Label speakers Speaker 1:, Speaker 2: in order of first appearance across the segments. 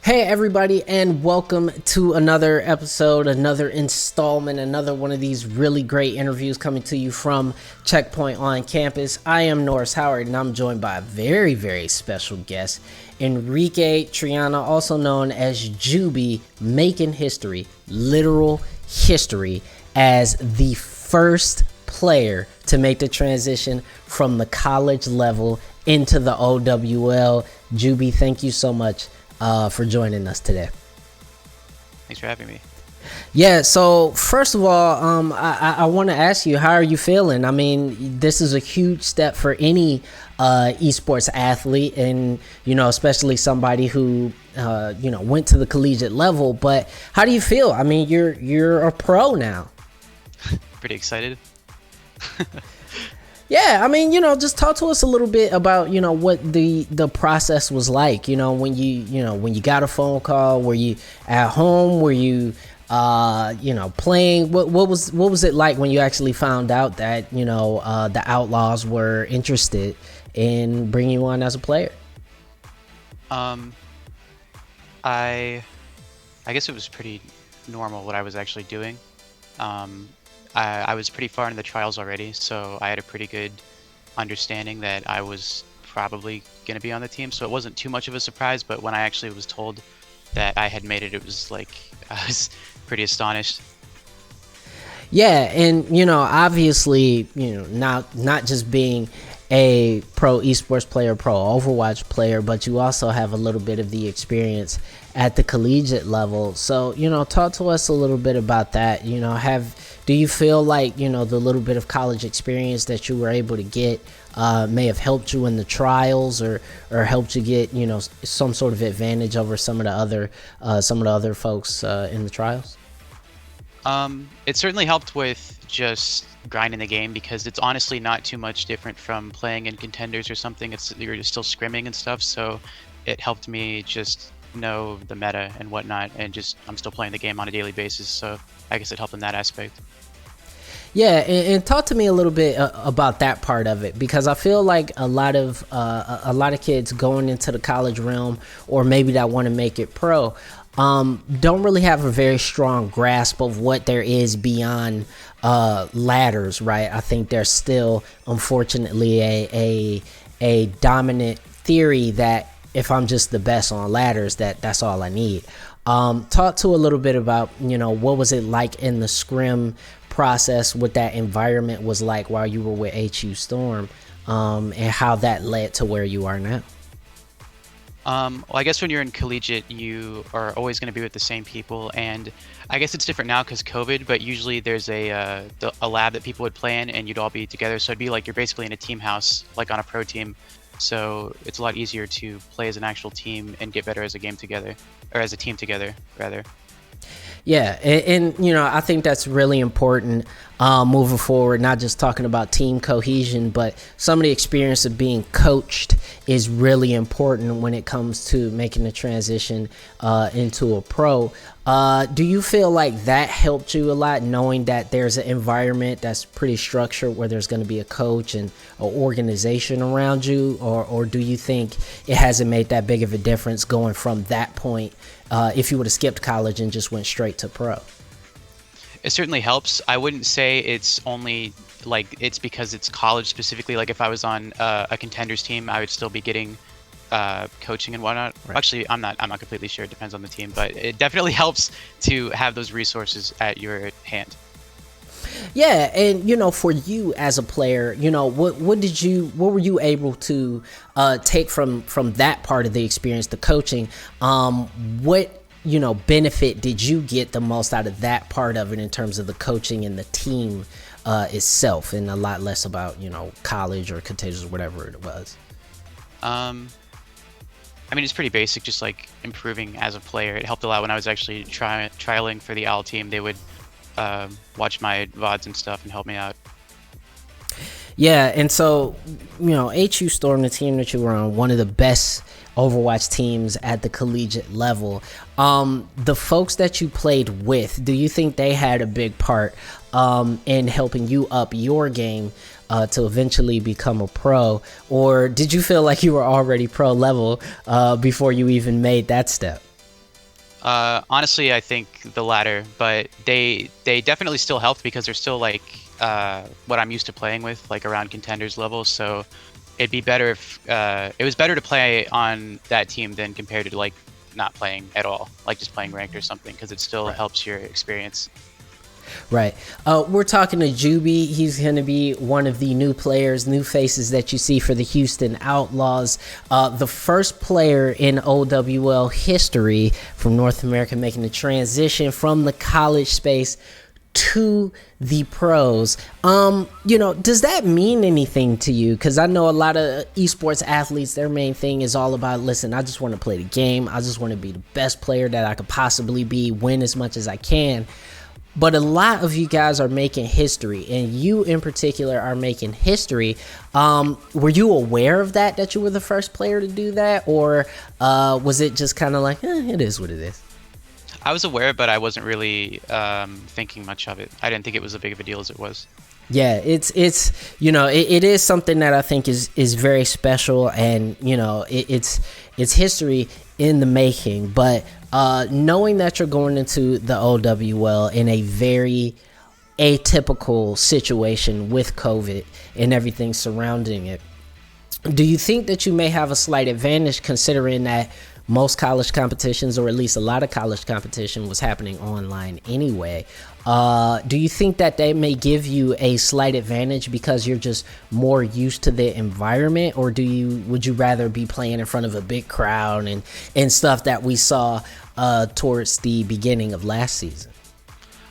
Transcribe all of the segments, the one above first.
Speaker 1: Hey everybody, and welcome to another episode, another installment, another one of these really great interviews coming to you from Checkpoint On Campus. I am Norris Howard, and I'm joined by a very, very special guest, Enrique Triana, also known as Joobi, making history, literal history, as the first player to make the transition from the college level into the OWL. Joobi, thank you so much for joining us today.
Speaker 2: Thanks for having me.
Speaker 1: Yeah, so first of all, I want to ask you, how are you feeling? I mean, this is a huge step for any esports athlete, and especially somebody who went to the collegiate level. But how do you feel? I mean, you're a pro now.
Speaker 2: Pretty excited.
Speaker 1: Yeah, I mean, just talk to us a little bit about, what the process was like, when you got a phone call. Were you at home? Were you, playing? What was it like when you actually found out that, the Outlaws were interested in bringing you on as a player?
Speaker 2: I guess it was pretty normal what I was actually doing. I was pretty far in the trials already, so I had a pretty good understanding that I was probably going to be on the team, so it wasn't too much of a surprise. But when I actually was told that I had made it, it was like I was pretty astonished.
Speaker 1: Yeah, and obviously, not just being a pro esports player, pro Overwatch player, but you also have a little bit of the experience at the collegiate level. So, talk to us a little bit about that. Do you feel like, the little bit of college experience that you were able to get may have helped you in the trials, or helped you get, some sort of advantage over some of the other folks in the trials?
Speaker 2: It certainly helped with just grinding the game, because it's honestly not too much different from playing in contenders or something. You're just still scrimming and stuff, so it helped me just know the meta and whatnot, and just I'm still playing the game on a daily basis, so I guess it helped in that aspect.
Speaker 1: Yeah, and talk to me a little bit about that part of it, because I feel like a lot of kids going into the college realm, or maybe that want to make it pro, don't really have a very strong grasp of what there is beyond ladders, right? I think there's still, unfortunately, a dominant theory that if I'm just the best on ladders, that's all I need. Talk to a little bit about, what was it like in the scrim process, what that environment was like while you were with HU Storm, and how that led to where you are now.
Speaker 2: Well, I guess when you're in collegiate, you are always going to be with the same people, and I guess it's different now because COVID, but usually there's a lab that people would play in, and you'd all be together, so it'd be like you're basically in a team house, like on a pro team, so it's a lot easier to play as an actual team and get better as a game together, or as a team together, rather.
Speaker 1: Yeah, and I think that's really important moving forward, not just talking about team cohesion, but some of the experience of being coached is really important when it comes to making the transition into a pro. Do you feel like that helped you a lot, knowing that there's an environment that's pretty structured where there's going to be a coach and an organization around you, or do you think it hasn't made that big of a difference going from that point if you would have skipped college and just went straight to pro?
Speaker 2: It certainly helps. I wouldn't say it's only like it's because it's college specifically. Like if I was on a contenders team, I would still be getting coaching and whatnot. Right. Actually, I'm not completely sure. It depends on the team, but it definitely helps to have those resources at your hand.
Speaker 1: Yeah, and for you as a player, what were you able to take from that part of the experience, the coaching? What benefit did you get the most out of that part of it in terms of the coaching and the team itself, and a lot less about college or contagions or whatever it was?
Speaker 2: I mean, it's pretty basic, just like improving as a player. It helped a lot when I was actually trialing for the OWL team. They would watch my VODs and stuff and help me out.
Speaker 1: Yeah, and so, HU Storm, the team that you were on, one of the best Overwatch teams at the collegiate level. The folks that you played with, do you think they had a big part in helping you up your game to eventually become a pro? Or did you feel like you were already pro level before you even made that step?
Speaker 2: Honestly, I think the latter, but they definitely still helped because they're still like what I'm used to playing with, like around contenders level. So it'd be better if it was better to play on that team than compared to like not playing at all, like just playing ranked or something, because it still
Speaker 1: Right.
Speaker 2: helps your experience.
Speaker 1: Right. We're talking to Joobi. He's going to be one of the new players, new faces that you see for the Houston Outlaws. The first player in OWL history from North America making the transition from the college space to the pros. Does that mean anything to you? Because I know a lot of esports athletes, their main thing is all about, listen, I just want to play the game. I just want to be the best player that I could possibly be, win as much as I can. But a lot of you guys are making history, and you in particular are making history. Were you aware of that you were the first player to do that? Or was it just kind of like, it is what it is?
Speaker 2: I was aware, but I wasn't really thinking much of it. I didn't think it was as big of a deal as it was.
Speaker 1: Yeah, it is something that I think is very special, and it's history in the making. But knowing that you're going into the OWL in a very atypical situation with COVID and everything surrounding it, do you think that you may have a slight advantage considering that most college competitions, or at least a lot of college competition, was happening online anyway? Do you think that they may give you a slight advantage because you're just more used to the environment, or would you rather be playing in front of a big crowd and stuff that we saw towards the beginning of last season?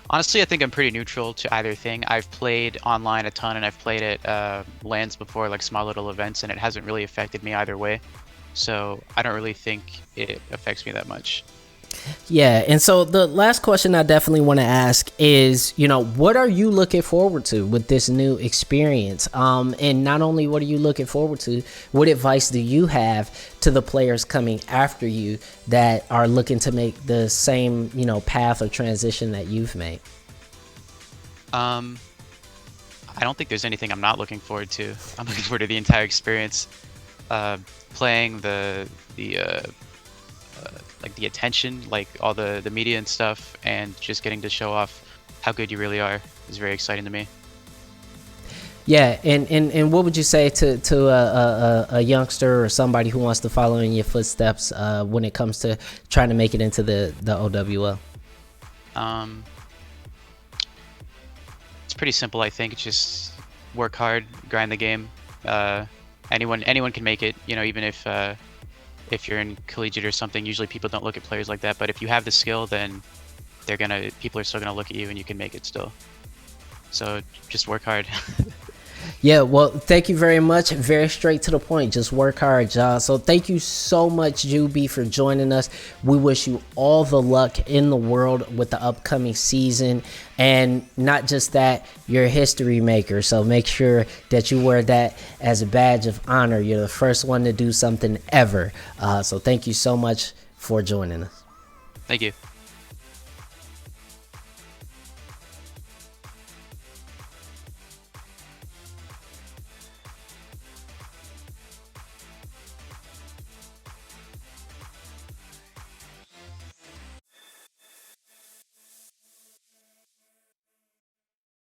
Speaker 2: Honestly, I think I'm pretty neutral to either thing. I've played online a ton, and I've played at LANs before, like small little events, and it hasn't really affected me either way. So I don't really think it affects me that much.
Speaker 1: Yeah, and so the last question I definitely want to ask is, what are you looking forward to with this new experience? And not only what are you looking forward to, what advice do you have to the players coming after you that are looking to make the same, path or transition that you've made?
Speaker 2: I don't think there's anything I'm not looking forward to. I'm looking forward to the entire experience, playing like the attention, like all the media and stuff, and just getting to show off how good you really are is very exciting to me.
Speaker 1: Yeah, and what would you say to a youngster or somebody who wants to follow in your footsteps when it comes to trying to make it into the OWL?
Speaker 2: It's pretty simple, I think. It's just work hard, grind the game. Anyone can make it, even if you're in collegiate or something. Usually people don't look at players like that, but if you have the skill, then people are still gonna look at you, and you can make it still. So just work hard.
Speaker 1: Yeah, well, thank you very much. Very straight to the point. Just work hard, y'all. So thank you so much, Joobi, for joining us. We wish you all the luck in the world with the upcoming season. And not just that, you're a history maker. So make sure that you wear that as a badge of honor. You're the first one to do something ever. So thank you so much for joining us.
Speaker 2: Thank you.